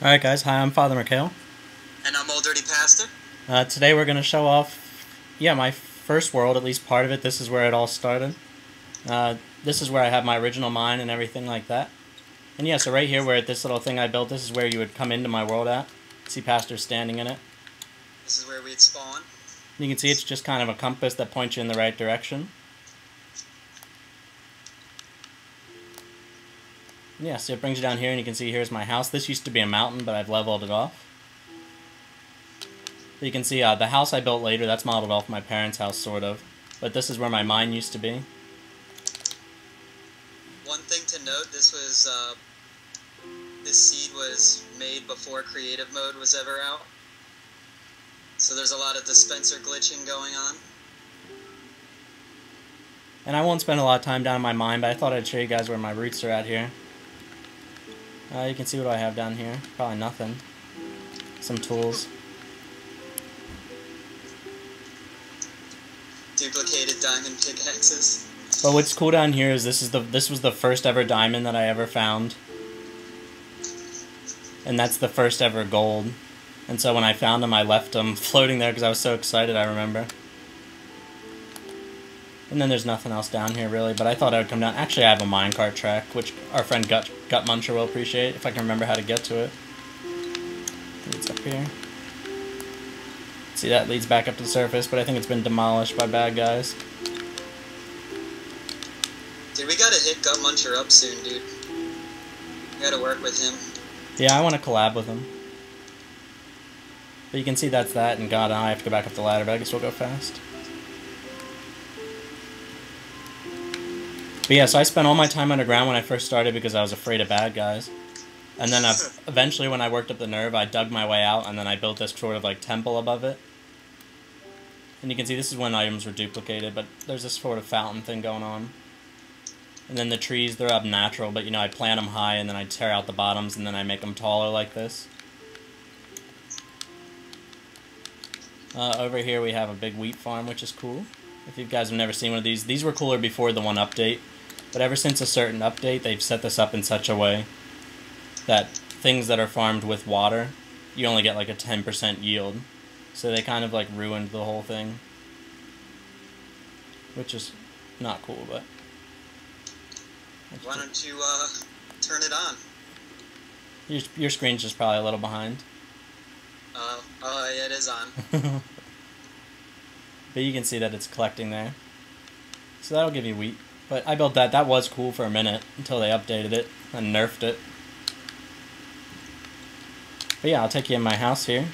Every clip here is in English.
Alright guys, hi, I'm Father Mikhail. And I'm Old Dirty Pastor. Today we're going to show off, my first world, at least part of it. This is where it all started. This is where I have my original mine and everything like that. And yeah, so right here where this little thing I built, this is where you would come into my world at. See Pastor standing in it. This is where we'd spawn. You can see it's just kind of a compass that points you in the right direction. Yeah, so it brings you down here and you can see here's my house. This used to be a mountain, but I've leveled it off. You can see the house I built later, that's modeled off my parents' house, sort of. But this is where my mine used to be. One thing to note, this seed was made before creative mode was ever out. So there's a lot of dispenser glitching going on. And I won't spend a lot of time down in my mine, but I thought I'd show you guys where my roots are at here. You can see what I have down here. Probably nothing. Some tools. Duplicated diamond pickaxes. But what's cool down here is this was the first ever diamond that I ever found. And that's the first ever gold. And so when I found them, I left them floating there because I was so excited, I remember. And then there's nothing else down here, really, but I thought I would come down. Actually, I have a minecart track, which our friend Gut Muncher will appreciate, if I can remember how to get to it. I think it's up here. See, that leads back up to the surface, but I think it's been demolished by bad guys. Dude, we gotta hit Gut Muncher up soon, dude. We gotta work with him. Yeah, I want to collab with him. But you can see that's that, and God, I have to go back up the ladder, but I guess we'll go fast. But yeah, so I spent all my time underground when I first started because I was afraid of bad guys. And then eventually when I worked up the nerve, I dug my way out and then I built this sort of like temple above it. And you can see this is when items were duplicated, but there's this sort of fountain thing going on. And then the trees, they're up natural, but I plant them high and then I tear out the bottoms and then I make them taller like this. Over here we have a big wheat farm, which is cool. If you guys have never seen one of these were cooler before the one update. But ever since a certain update, they've set this up in such a way that things that are farmed with water, you only get like a 10% yield. So they kind of like ruined the whole thing. Which is not cool, but... Why don't you, turn it on? Your screen's just probably a little behind. Yeah, it is on. But you can see that it's collecting there. So that'll give you wheat. But I built that. That was cool for a minute until they updated it and nerfed it. But yeah, I'll take you in my house here.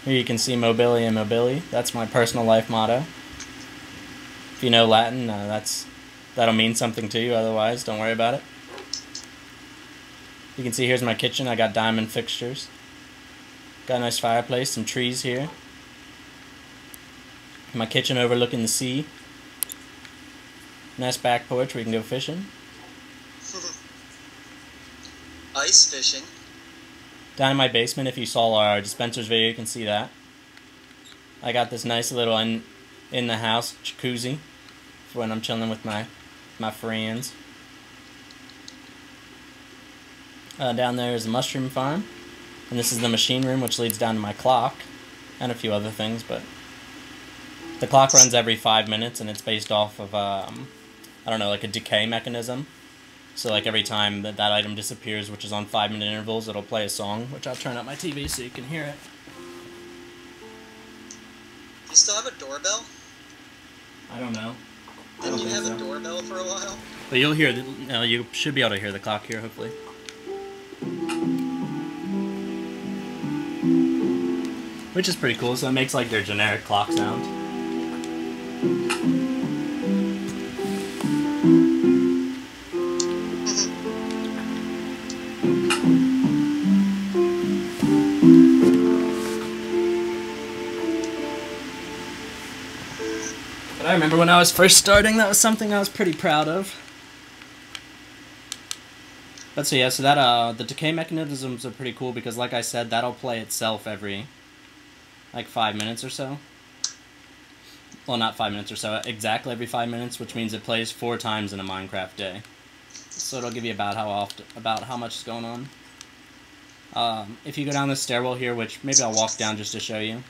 Here you can see Mobilia Mobili. That's my personal life motto. If you know Latin, that'll mean something to you. Otherwise, don't worry about it. You can see here's my kitchen. I got diamond fixtures. Got a nice fireplace, some trees here. My kitchen overlooking the sea. Nice back porch where you can go fishing. Ice fishing. Down in my basement, if you saw our dispensers video, you can see that. I got this nice little in the house jacuzzi for when I'm chilling with my friends. Down there is the mushroom farm. And this is the machine room, which leads down to my clock. And a few other things, but... The clock runs every 5 minutes, and it's based off of, I don't know, like a decay mechanism. So, like, every time that item disappears, which is on 5-minute intervals, it'll play a song, which I'll turn up my TV so you can hear it. You still have a doorbell? I don't know. Didn't you have a doorbell for a while? But you'll hear, you should be able to hear the clock here, hopefully. Which is pretty cool, so it makes like their generic clock sound. But I remember when I was first starting, that was something I was pretty proud of. But so yeah, so that the decay mechanisms are pretty cool because like I said, that'll play itself every like 5 minutes or so. Well, not 5 minutes or so, exactly every 5 minutes, which means it plays 4 times in a Minecraft day. so it'll give you about how much is going on. If you go down this stairwell here, which maybe I'll walk down just to show you.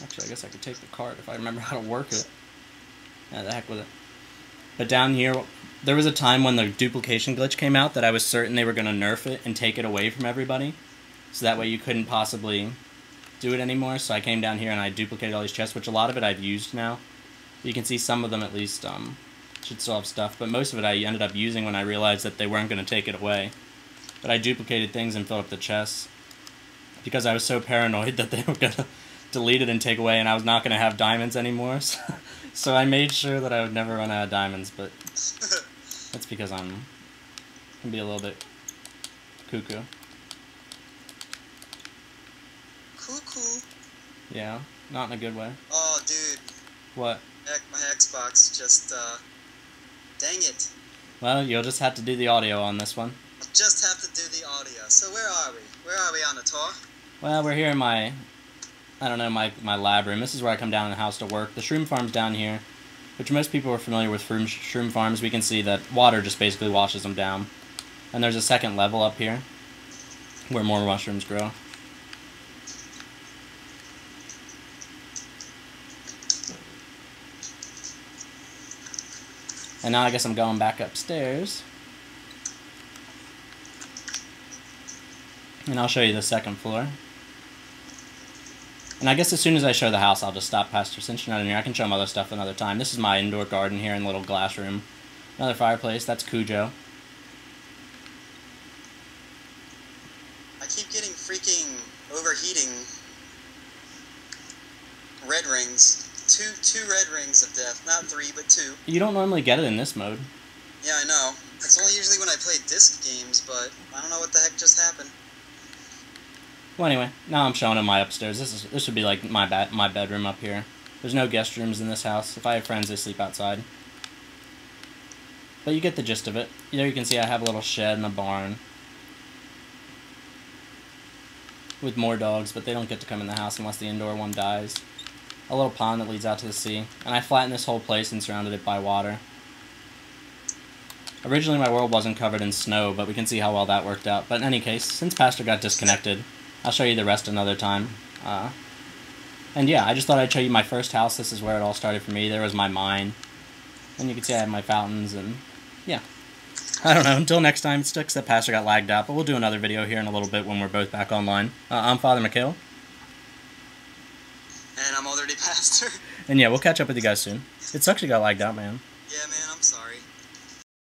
Actually, I guess I could take the cart if I remember how to work it. Yeah, the heck with it. But down here, there was a time when the duplication glitch came out that I was certain they were going to nerf it and take it away from everybody. So that way you couldn't possibly do it anymore. So I came down here and I duplicated all these chests, which a lot of it I've used now. You can see some of them at least should still have stuff. But most of it I ended up using when I realized that they weren't going to take it away. But I duplicated things and filled up the chests because I was so paranoid that they were going to delete it and take away, and I was not going to have diamonds anymore. So I made sure that I would never run out of diamonds, but that's because I'm can be a little bit cuckoo. Cuckoo? Yeah, not in a good way. Oh, dude. What? Heck, my Xbox just, dang it. Well, you'll just have to do the audio on this one. I'll just have to do the audio. So where are we? Where are we on the tour? Well, we're here in my lab room. This is where I come down in the house to work. The shroom farm's down here, which most people are familiar with shroom farms. We can see that water just basically washes them down. And there's a second level up here where more mushrooms grow. And now I guess I'm going back upstairs. And I'll show you the second floor. And I guess as soon as I show the house, I'll just stop, Pastor. Since you're not in here, I can show them other stuff another time. This is my indoor garden here in a little glass room. Another fireplace. That's Cujo. I keep getting freaking overheating red rings. Two red rings of death. Not 3, but 2. You don't normally get it in this mode. Yeah, I know. It's only usually when I play disc games, but I don't know what the heck just happened. Well, anyway, now I'm showing them my upstairs. This would be like my bedroom up here. There's no guest rooms in this house. If I have friends, they sleep outside. But you get the gist of it. There you can see I have a little shed and a barn with more dogs, but they don't get to come in the house unless the indoor one dies. A little pond that leads out to the sea. And I flattened this whole place and surrounded it by water. Originally my world wasn't covered in snow, but we can see how well that worked out. But in any case, since Pastor got disconnected, I'll show you the rest another time. And yeah, I just thought I'd show you my first house. This is where it all started for me. There was my mine. And you can see I have my fountains, and yeah. I don't know, until next time, it sticks that Pastor got lagged out, but we'll do another video here in a little bit when we're both back online. I'm Father McHale. And I'm already Pastor. And yeah, we'll catch up with you guys soon. It sucks you got lagged out, man. Yeah, man.